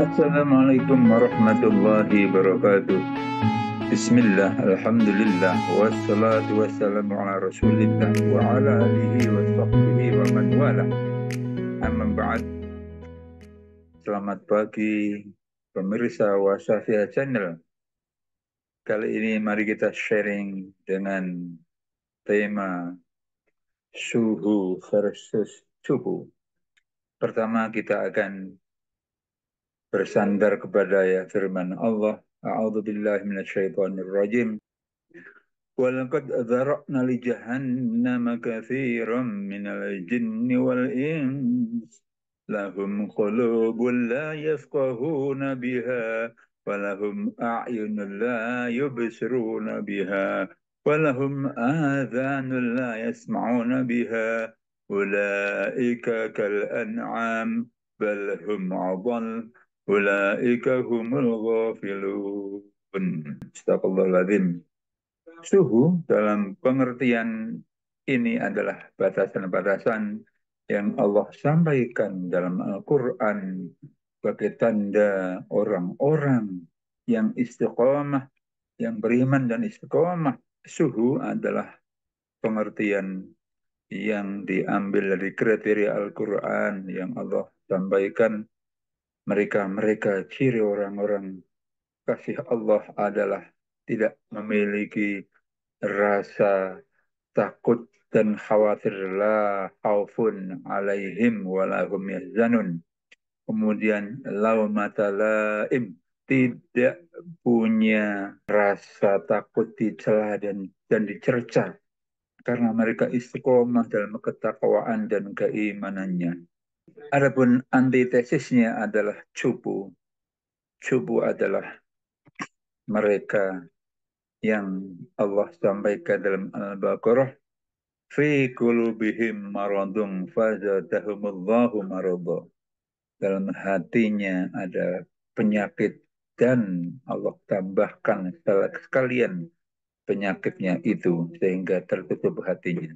Assalamualaikum warahmatullahi wabarakatuh. Bismillah, alhamdulillah, wassalatu wassalamu ala rasulillah wa ala alihi wa sahbihi wa man wala. Amma ba'd. Selamat pagi pemirsa Wasafia Channel. Kali ini mari kita sharing dengan tema suhu versus suhu. Pertama kita akan bersandar kepada ya firman Allah. A'udzubillahi minasyaitonirrajim. ولقد ذرأنا لجهنم كثيرا من الجن والإنس لهم قلوب لا يفقهون بها ولهم أعين لا يبصرون بها ولهم آذان لا يسمعون بها أولئك كالأنعام بل هم أضل أولئك هم الغافلون. استغفر الله العظيم. Suhu dalam pengertian ini adalah batasan-batasan yang Allah sampaikan dalam Al-Quran sebagai tanda orang-orang yang istiqomah, yang beriman dan istiqomah. Suhu adalah pengertian yang diambil dari kriteria Al-Quran yang Allah sampaikan. Mereka ciri orang-orang kasih Allah adalah tidak memiliki rasa takut dan khawatir, la khaufun alaihim walahum yahzanun. Kemudian laumata laim, tidak punya rasa takut dicela dan dicerca karena mereka istiqomah dalam ketakwaan dan keimanannya. Adapun antitesisnya adalah cupu. Cupu adalah mereka yang Allah sampaikan dalam Al-Baqarah, fi qulubihim maradun fazadahumullahu marada. Dalam hatinya ada penyakit dan Allah tambahkan sekalian penyakitnya itu sehingga tertutup hatinya.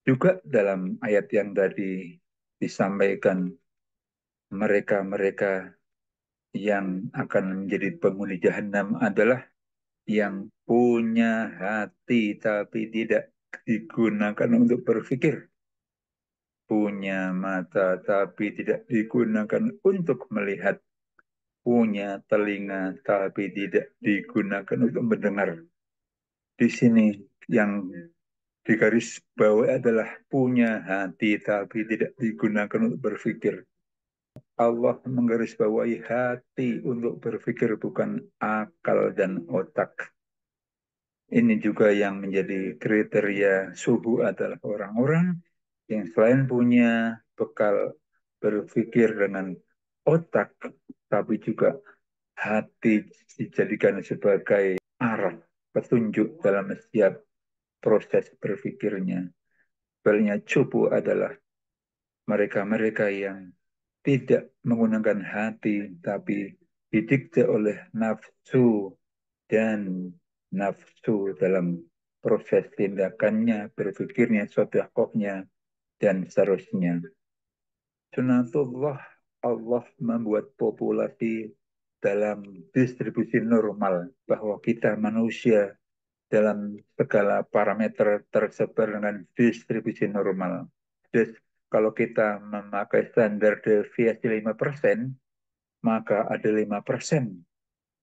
Juga dalam ayat yang tadi disampaikan, mereka-mereka yang akan menjadi penghuni jahanam adalah yang punya hati tapi tidak digunakan untuk berpikir, punya mata tapi tidak digunakan untuk melihat, punya telinga tapi tidak digunakan untuk mendengar. Di sini yang digaris bawah adalah punya hati tapi tidak digunakan untuk berpikir. Allah menggarisbawahi hati untuk berpikir, bukan akal dan otak. Ini juga yang menjadi kriteria suhu adalah orang-orang yang selain punya bekal berpikir dengan otak, tapi juga hati dijadikan sebagai arah petunjuk dalam setiap proses berpikirnya. Sebaliknya cupu adalah mereka-mereka yang tidak menggunakan hati, tapi didikte oleh nafsu dan nafsu dalam proses tindakannya, berpikirnya, sodakohnya, dan seterusnya. Sunatullah, Allah membuat populasi dalam distribusi normal, bahwa kita manusia dalam segala parameter tersebar dengan distribusi normal. Jadi, kalau kita memakai standar deviasi 5%, maka ada 5%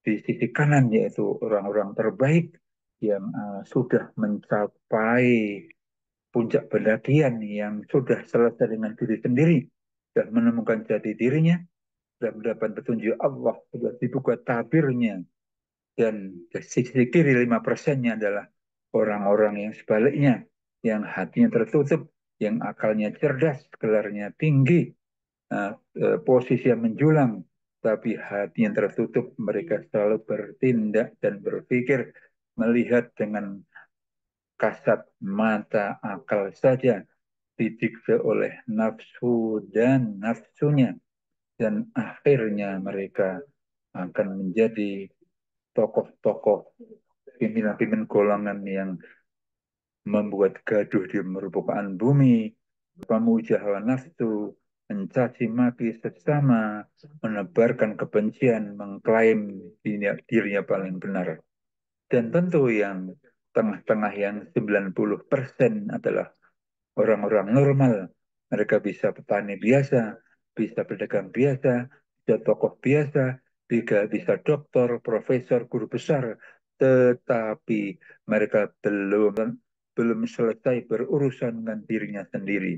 di sisi kanan, yaitu orang-orang terbaik yang sudah mencapai puncak pendakian, yang sudah selesai dengan diri sendiri dan menemukan jati dirinya dan mendapat petunjuk Allah, sudah dibuka tabirnya. Dan di sisi kiri 5%-nya adalah orang-orang yang sebaliknya, yang hatinya tertutup, yang akalnya cerdas, gelarnya tinggi, posisi yang menjulang, tapi hati yang tertutup. Mereka selalu bertindak dan berpikir, melihat dengan kasat mata akal saja, didikte oleh nafsu dan nafsunya, dan akhirnya mereka akan menjadi tokoh-tokoh pimpinan-pimpinan golongan yang membuat gaduh di permukaan bumi, pemuja hawa nafsu, mencaci maki sesama, menebarkan kebencian, mengklaim dirinya paling benar. Dan tentu yang tengah-tengah yang 90% adalah orang-orang normal. Mereka bisa petani biasa, bisa pedagang biasa, bisa tokoh biasa, bisa dokter, profesor, guru besar, tetapi mereka belum selesai berurusan dengan dirinya sendiri.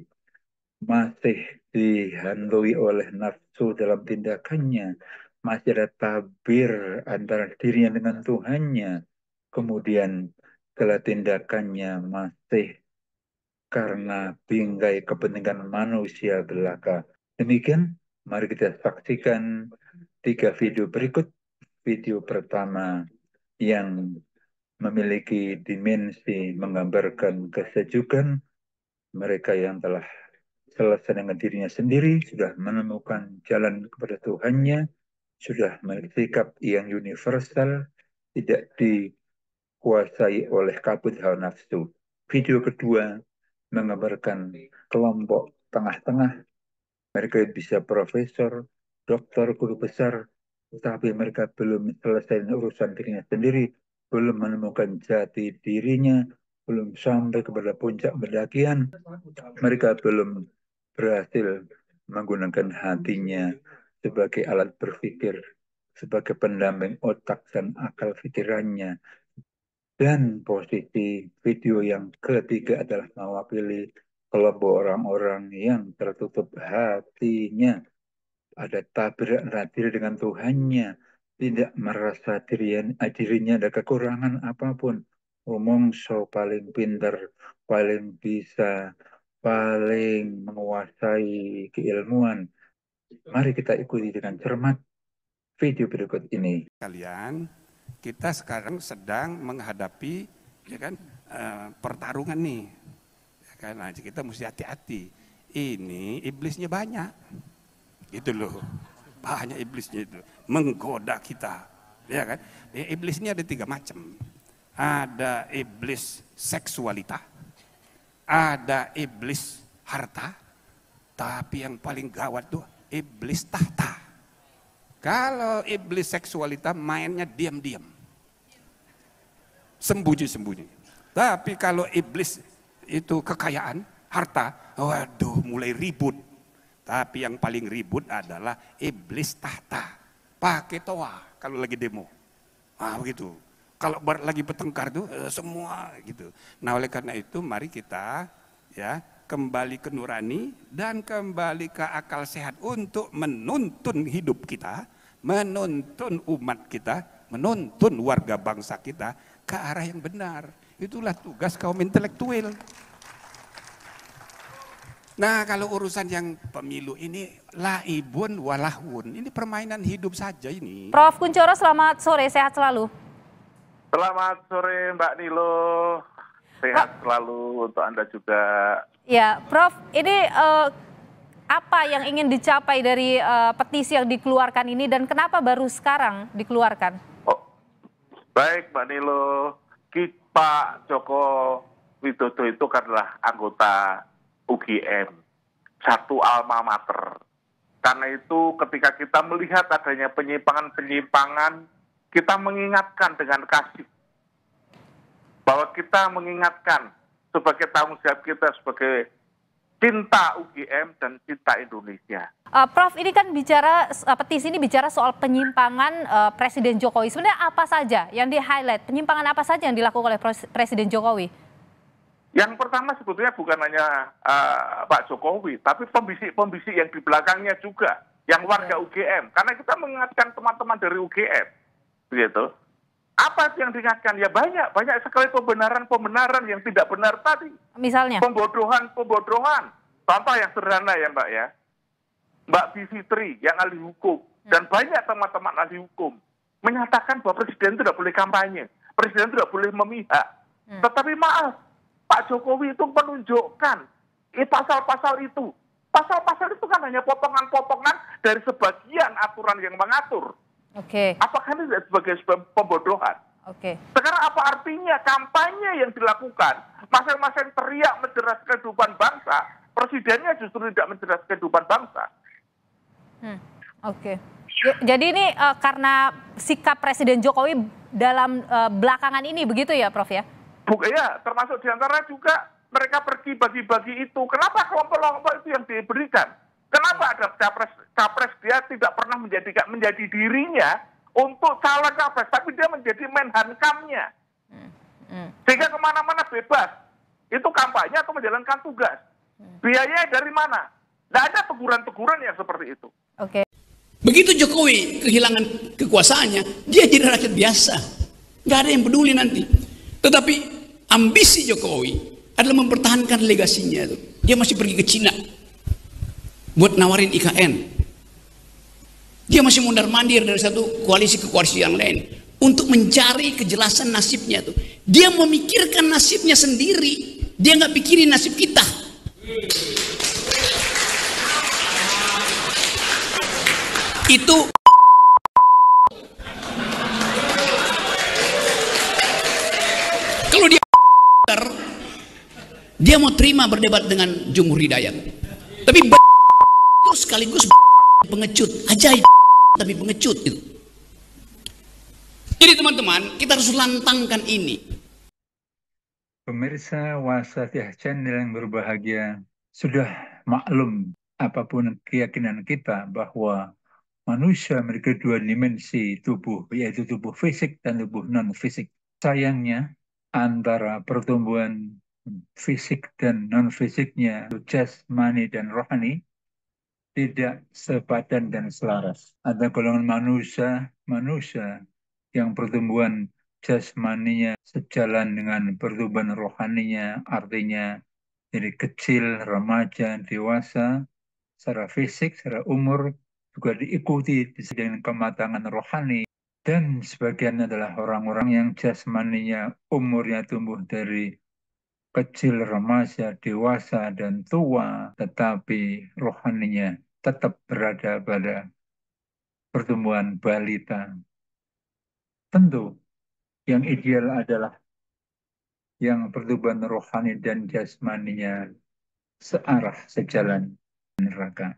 Masih dihantui oleh nafsu dalam tindakannya, masih ada tabir antara dirinya dengan Tuhannya. Kemudian segala tindakannya masih karena bingkai kepentingan manusia belaka. Demikian, mari kita saksikan 3 video berikut. Video pertama yang memiliki dimensi menggambarkan kesejukan mereka yang telah selesai dengan dirinya sendiri, sudah menemukan jalan kepada Tuhannya, sudah memiliki sikap yang universal, tidak dikuasai oleh kabut hawa nafsu. Video kedua menggambarkan kelompok tengah-tengah. Mereka bisa profesor, dokter, guru besar, tapi mereka belum selesai urusan dirinya sendiri, belum menemukan jati dirinya, belum sampai kepada puncak pendakian. Mereka belum berhasil menggunakan hatinya sebagai alat berpikir, sebagai pendamping otak dan akal pikirannya. Dan posisi video yang ketiga adalah mewakili kelompok orang-orang yang tertutup hatinya. Ada tabrak diri dengan Tuhannya. Tidak merasa dirinya ada kekurangan apapun. Omongso paling pintar, paling bisa, paling menguasai keilmuan. Mari kita ikuti dengan cermat video berikut ini. Kalian, kita sekarang sedang menghadapi ya kan pertarungan nih. Ya kan, nah, kita mesti hati-hati. Ini iblisnya banyak. Gitu loh. Banyak iblisnya itu menggoda kita. Ya kan? Iblisnya ada 3 macam. Ada iblis seksualita, ada iblis harta, tapi yang paling gawat tuh iblis tahta. Kalau iblis seksualita mainnya diam-diam, sembunyi-sembunyi. Tapi kalau iblis itu kekayaan, harta, waduh mulai ribut. Tapi yang paling ribut adalah iblis tahta. Pakai toa kalau lagi demo. Ah begitu. Kalau lagi bertengkar tuh semua gitu. Nah oleh karena itu mari kita ya kembali ke nurani dan kembali ke akal sehat untuk menuntun hidup kita, menuntun umat kita, menuntun warga bangsa kita ke arah yang benar. Itulah tugas kaum intelektual. Nah kalau urusan yang pemilu ini laibun walahun, ini permainan hidup saja ini. Prof. Kunchoro, selamat sore, sehat selalu. Selamat sore Mbak Nilo, sehat selalu untuk Anda juga. Ya, Prof, ini apa yang ingin dicapai dari petisi yang dikeluarkan ini dan kenapa baru sekarang dikeluarkan? Oh, baik Mbak Nilo, Pak Joko Widodo itu adalah anggota UGM, satu alma mater. Karena itu ketika kita melihat adanya penyimpangan-penyimpangan, kita mengingatkan dengan kasih. Bahwa kita mengingatkan sebagai tanggung jawab kita sebagai cinta UGM dan cinta Indonesia. Prof, ini kan petisi ini bicara soal penyimpangan Presiden Jokowi. Sebenarnya apa saja yang di-highlight? Penyimpangan apa saja yang dilakukan oleh Presiden Jokowi? Yang pertama sebetulnya bukan hanya Pak Jokowi, tapi pembisik-pembisik yang di belakangnya juga, yang warga UGM. Karena kita mengingatkan teman-teman dari UGM, begitu. Apa yang diingatkan? Ya banyak sekali pembenaran yang tidak benar tadi. Misalnya? Pembodohan. Contoh yang sederhana ya Mbak ya. Mbak Bivitri yang ahli hukum, dan banyak teman-teman ahli hukum, menyatakan bahwa Presiden tidak boleh kampanye, Presiden tidak boleh memihak. Tetapi maaf, Pak Jokowi itu menunjukkan pasal-pasal itu. Pasal-pasal itu kan hanya potongan-potongan dari sebagian aturan yang mengatur. Oke. Apakah ini sebagai pembodohan? Oke. Sekarang apa artinya kampanye yang dilakukan, masing-masing teriak menjeras kehidupan bangsa, Presidennya justru tidak mencerdas kehidupan bangsa. Oke. Jadi ini karena sikap Presiden Jokowi dalam belakangan ini begitu ya Prof ya? Ya, termasuk diantara juga mereka pergi bagi-bagi itu. Kenapa kelompok-kelompok itu yang diberikan? Kenapa ada capres dia tidak pernah menjadi dirinya untuk calon capres, tapi dia menjadi menhankamnya. Sehingga kemana-mana bebas. Itu kampanye atau menjalankan tugas. Biayanya dari mana? Tidak ada teguran-teguran yang seperti itu. Oke. Begitu Jokowi kehilangan kekuasaannya, dia jadi rakyat biasa. Nggak ada yang peduli nanti. Tetapi ambisi Jokowi adalah mempertahankan legasinya. Dia masih pergi ke Cina buat nawarin IKN. Dia masih mondar-mandir dari satu koalisi ke koalisi yang lain untuk mencari kejelasan nasibnya tuh. Dia memikirkan nasibnya sendiri. Dia nggak pikirin nasib kita. Itu kalau dia mau terima berdebat dengan Jumhur Hidayat, tapi itu sekaligus pengecut, ajaib tapi pengecut itu. Jadi teman-teman, kita harus lantangkan ini. Pemirsa Wasatiyah Channel yang berbahagia, sudah maklum apapun keyakinan kita bahwa manusia memiliki dua dimensi tubuh, yaitu tubuh fisik dan tubuh non-fisik. Sayangnya, antara pertumbuhan fisik dan non-fisiknya, jasmani dan rohani, tidak sepadan dan selaras. Ada golongan manusia yang pertumbuhan jasmaninya sejalan dengan pertumbuhan rohaninya, artinya dari kecil, remaja, dewasa, secara fisik, secara umur, juga diikuti dengan kematangan rohani. Dan sebagian adalah orang-orang yang jasmaninya umurnya tumbuh dari kecil, remaja, dewasa, dan tua, tetapi rohaninya tetap berada pada pertumbuhan balita. Tentu, yang ideal adalah yang pertumbuhan rohani dan jasmaninya searah, sejalan neraka.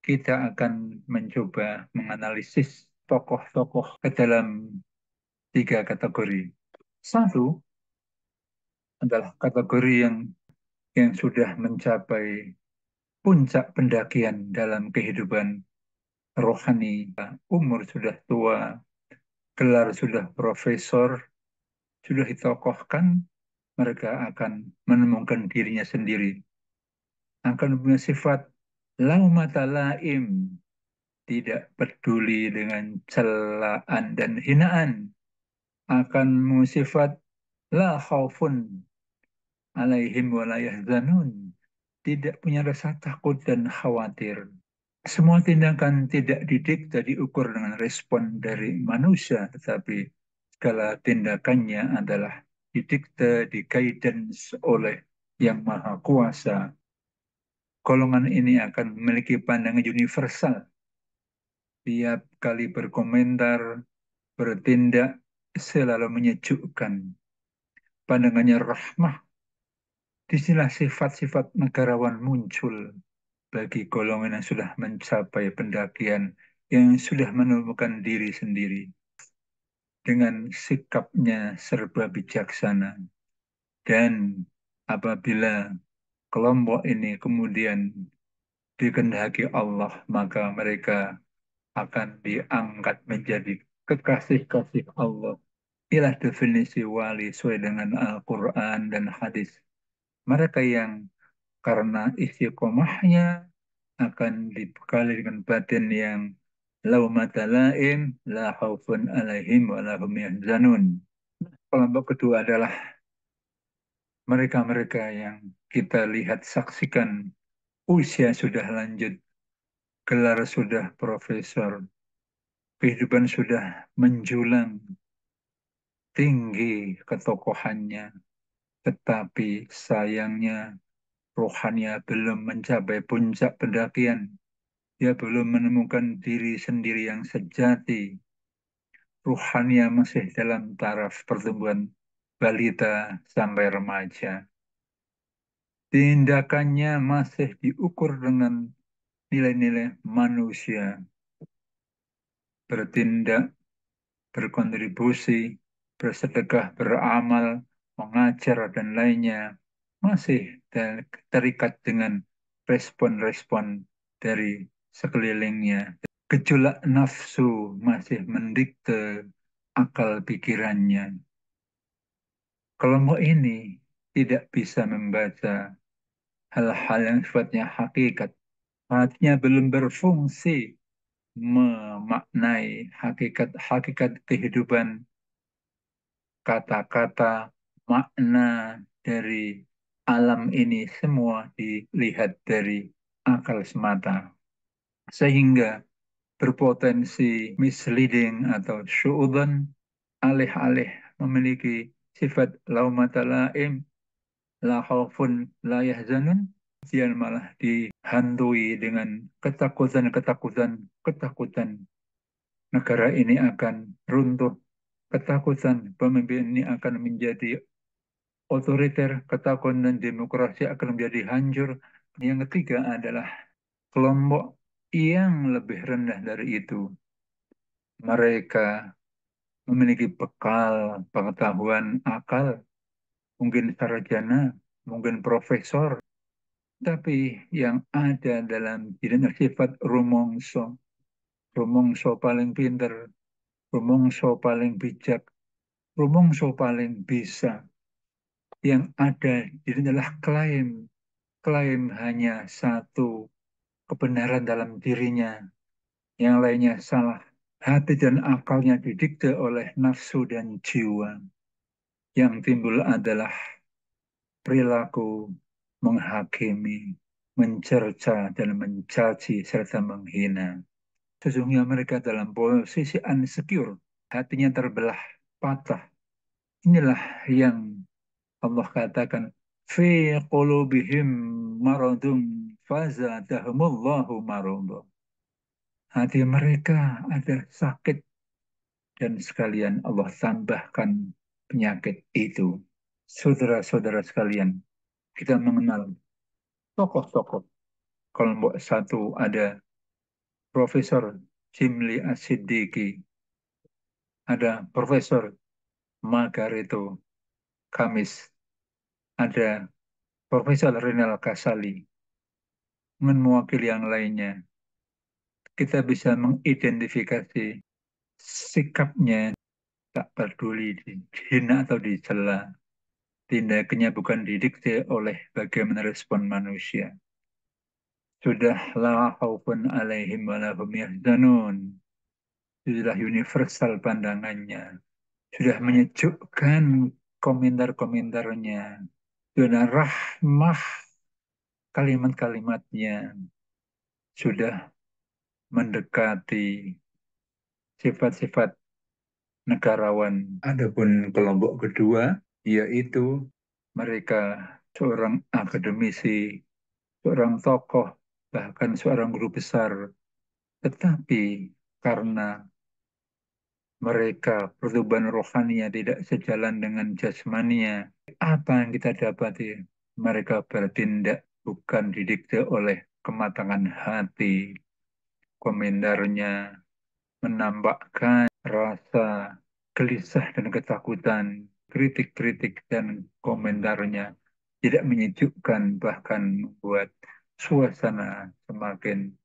Kita akan mencoba menganalisis tokoh-tokoh ke dalam 3 kategori. Satu adalah kategori yang sudah mencapai puncak pendakian dalam kehidupan rohani. Umur sudah tua, gelar sudah profesor, sudah ditokohkan, mereka akan menemukan dirinya sendiri. Akan punya sifat laumata laim, tidak peduli dengan celaan dan hinaan. Akan sifat la khaufun alaihim wa la yahzanun, tidak punya rasa takut dan khawatir. Semua tindakan tidak didikte diukur dengan respon dari manusia, tetapi segala tindakannya adalah didikte, di-guidance oleh Yang Maha Kuasa. Golongan ini akan memiliki pandangan universal. Tiap kali berkomentar, bertindak, selalu menyejukkan. Pandangannya rahmah. Disinilah sifat-sifat negarawan muncul bagi golongan yang sudah mencapai pendakian, yang sudah menemukan diri sendiri. Dengan sikapnya serba bijaksana. Dan apabila kelompok ini kemudian dikehendaki Allah, maka mereka akan diangkat menjadi kekasih-kasih Allah. Inilah definisi wali sesuai dengan Al-Quran dan hadis. Mereka yang karena istiqomahnya akan dibekali dengan batin yang laumata laim, la khaufun alaihim wa lahum yahzanun. Kelompok kedua adalah mereka-mereka yang kita lihat saksikan usia sudah lanjut, gelar sudah profesor, kehidupan sudah menjulang, tinggi ketokohannya, tetapi sayangnya rohaninya belum mencapai puncak pendakian. Dia belum menemukan diri sendiri yang sejati. Rohaninya masih dalam taraf pertumbuhan balita sampai remaja. Tindakannya masih diukur dengan nilai-nilai manusia. Bertindak, berkontribusi, bersedekah, beramal, mengajar, dan lainnya masih terikat dengan respon-respon dari sekelilingnya. Gejolak nafsu masih mendikte akal pikirannya. Kelompok ini tidak bisa membaca hal-hal yang sifatnya hakikat. Hatinya belum berfungsi memaknai hakikat-hakikat kehidupan, kata-kata, makna dari alam ini semua dilihat dari akal semata. Sehingga berpotensi misleading atau syu'udan, alih-alih memiliki sifat laumata laim, la khaufun la yahzanun, dia malah dihantui dengan ketakutan. Negara ini akan runtuh, ketakutan pemimpin ini akan menjadi otoriter, ketakutan demokrasi akan menjadi hancur. Yang ketiga adalah kelompok yang lebih rendah dari itu. Mereka memiliki bekal pengetahuan akal, mungkin sarjana, mungkin profesor, tapi yang ada dalam dirinya sifat rumongso. Rumongso paling pinter, rumongso paling bijak, rumongso paling bisa. Yang ada dirinya adalah klaim. Klaim hanya satu kebenaran dalam dirinya, yang lainnya salah. Hati dan akalnya didikte oleh nafsu dan jiwa. Yang timbul adalah perilaku menghakimi, mencerca, dan mencaci, serta menghina. Sesungguhnya mereka dalam posisi insecure, hatinya terbelah, patah. Inilah yang Allah katakan, fi qulubihim maradun fazadahumullahu marada. Hati mereka ada sakit dan sekalian Allah tambahkan penyakit itu. Saudara-saudara sekalian, kita mengenal tokoh-tokoh. Kelompok satu ada Profesor Jimli Asidiki, ada Profesor Margareto Kamis, ada Profesor Rinal Kasali, dengan mewakili yang lainnya. Kita bisa mengidentifikasi sikapnya tak peduli dihina atau dicela. Tindakannya bukan didikte oleh bagaimana respon manusia. Sudah la khaufun alaihim wa lahum yahzanun. Sudah universal pandangannya. Sudah menyejukkan komentar-komentarnya. Sudah rahmah kalimat-kalimatnya. Sudah mendekati sifat-sifat negarawan. Adapun kelompok kedua, yaitu mereka seorang akademisi, seorang tokoh, bahkan seorang guru besar. Tetapi karena mereka pertumbuhan rohaninya tidak sejalan dengan jasmania, apa yang kita dapati? Mereka bertindak bukan didikte oleh kematangan hati. Komentarnya menampakkan rasa gelisah dan ketakutan, kritik-kritik dan komentarnya tidak menyejukkan, bahkan membuat suasana semakin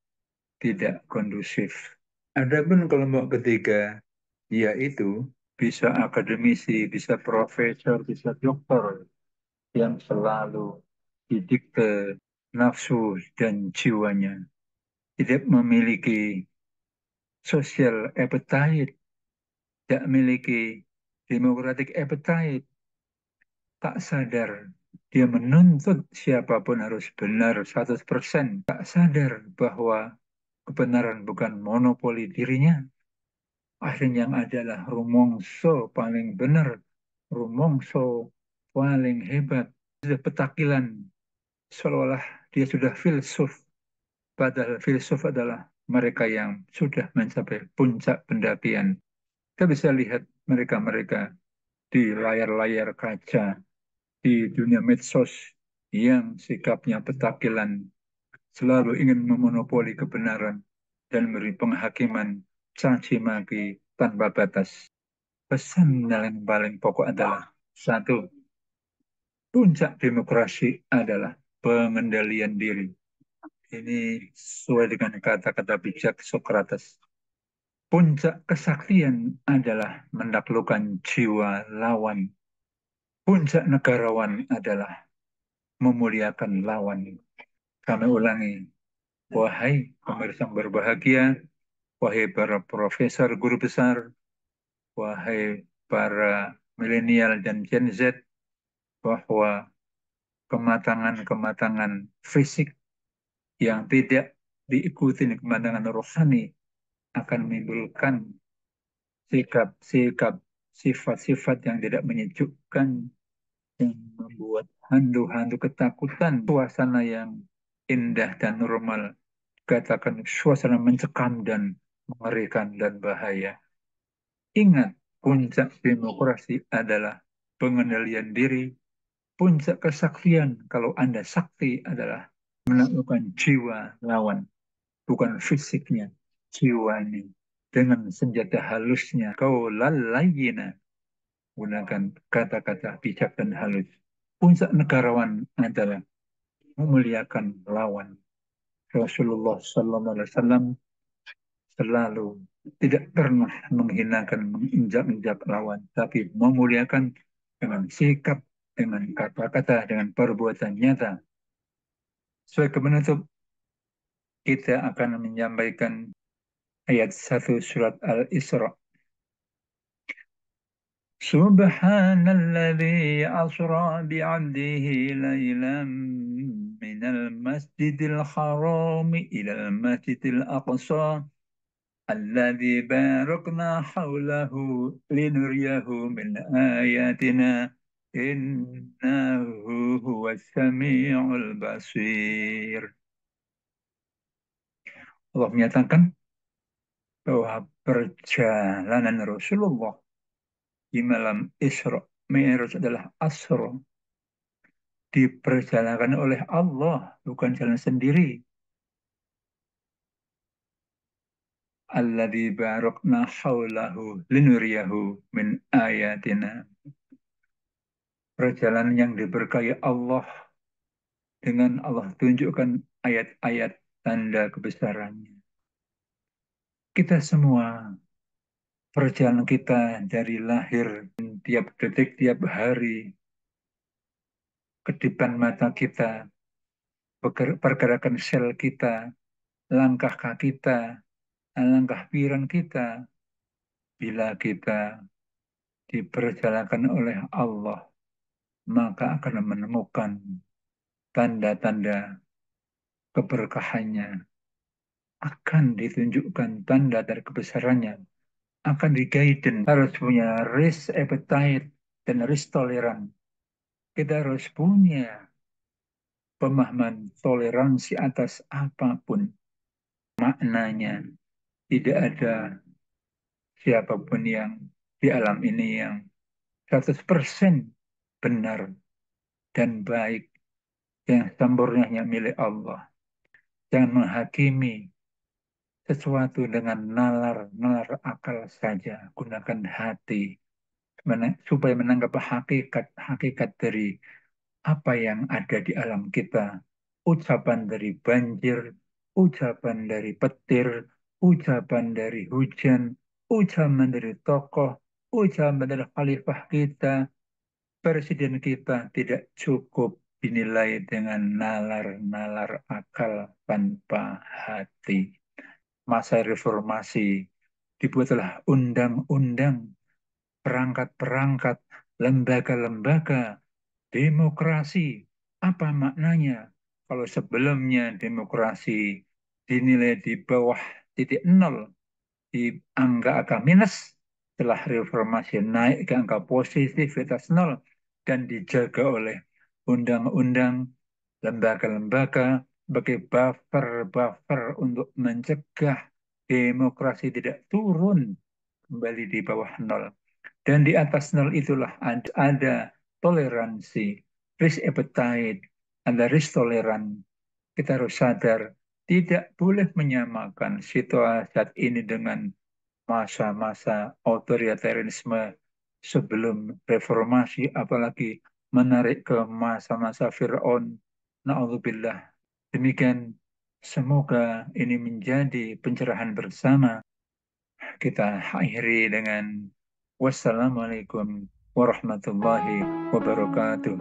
tidak kondusif. Adapun kelompok ketiga, yaitu bisa akademisi, bisa profesor, bisa dokter, yang selalu didikte nafsu dan jiwanya, tidak memiliki social appetite, tidak memiliki democratic appetite, tak sadar dia menuntut siapapun harus benar 100%, tak sadar bahwa kebenaran bukan monopoli dirinya. Akhirnya yang adalah rumongso paling benar, rumongso paling hebat, sudah petakilan, seolah-olah dia sudah filsuf, padahal filsuf adalah mereka yang sudah mencapai puncak pendakian. Kita bisa lihat mereka-mereka di layar-layar kaca, di dunia medsos, yang sikapnya petakilan, selalu ingin memonopoli kebenaran dan beri penghakiman caci maki tanpa batas. Pesan yang paling pokok adalah satu, puncak demokrasi adalah pengendalian diri. Ini sesuai dengan kata-kata bijak Socrates. Puncak kesaktian adalah menaklukkan jiwa lawan. Puncak negarawan adalah memuliakan lawan. Kami ulangi, wahai pemirsa yang berbahagia, wahai para profesor guru besar, wahai para milenial dan Gen Z, bahwa kematangan-kematangan fisik yang tidak diikuti dengan kematangan rohani akan menimbulkan sikap-sikap, sifat-sifat yang tidak menyejukkan, yang membuat hantu-hantu ketakutan, suasana yang indah dan normal, katakan suasana mencekam dan mengerikan dan bahaya. Ingat, puncak demokrasi adalah pengendalian diri. Puncak kesaktian, kalau Anda sakti, adalah menaklukkan jiwa lawan, bukan fisiknya, jiwanya. Dengan senjata halusnya, kau lalayina, gunakan kata-kata bijak dan halus. Puncak negarawan adalah memuliakan lawan. Rasulullah SAW selalu tidak pernah menghinakan, menginjak-injak lawan, tapi memuliakan dengan sikap, dengan kata-kata, dengan perbuatan nyata. Sebagai penutup, kita akan menyampaikan ayat 1 surat Al-Isra. Subhanalladzi asra bi'abdihi laylan minal masjidil harami ilal masjidil aqsa alladzi barakna hawlahu linuriyahu min ayatina innahu huwas sami'ul basir. Allah menyatakan bahwa perjalanan Rasulullah di malam Isra Mi'raj adalah Asra, diperjalankan oleh Allah, bukan jalan sendiri. Alladzi barakna haulahu linuriyahu min ayatina. Perjalanan yang diberkahi Allah, dengan Allah tunjukkan ayat-ayat tanda kebesarannya. Kita semua, perjalanan kita dari lahir, tiap detik, tiap hari, kedipan mata kita, pergerakan sel kita, langkah kaki kita, langkah pikiran kita, bila kita diperjalankan oleh Allah, maka akan menemukan tanda-tanda keberkahannya, akan ditunjukkan tanda dari kebesarannya, akan di-guidance, harus punya risk appetite dan risk tolerance. Kita harus punya pemahaman toleransi atas apapun maknanya. Tidak ada siapapun yang di alam ini yang 100% benar dan baik, yang sempurnanya milik Allah. Jangan menghakimi sesuatu dengan nalar akal saja. Gunakan hati supaya menangkap hakikat dari apa yang ada di alam kita. Ucapan dari banjir, ucapan dari petir, ucapan dari hujan, ucapan dari tokoh, ucapan dari khalifah kita, presiden kita tidak cukup dinilai dengan nalar-nalar akal tanpa hati. Masa reformasi dibuatlah undang-undang, perangkat-perangkat, lembaga-lembaga, demokrasi. Apa maknanya? Kalau sebelumnya demokrasi dinilai di bawah titik nol, di angka minus, setelah reformasi naik ke angka positif di atas nol, dan dijaga oleh undang-undang, lembaga-lembaga sebagai buffer untuk mencegah demokrasi tidak turun kembali di bawah nol. Dan di atas nol itulah ada toleransi, risk appetite, ada toleran. Kita harus sadar tidak boleh menyamakan situasi saat ini dengan masa-masa otoritarianisme sebelum reformasi, apalagi menarik ke masa-masa Fir'aun. Na'udzubillah. Demikian, semoga ini menjadi pencerahan bersama. Kita akhiri dengan wassalamualaikum warahmatullahi wabarakatuh.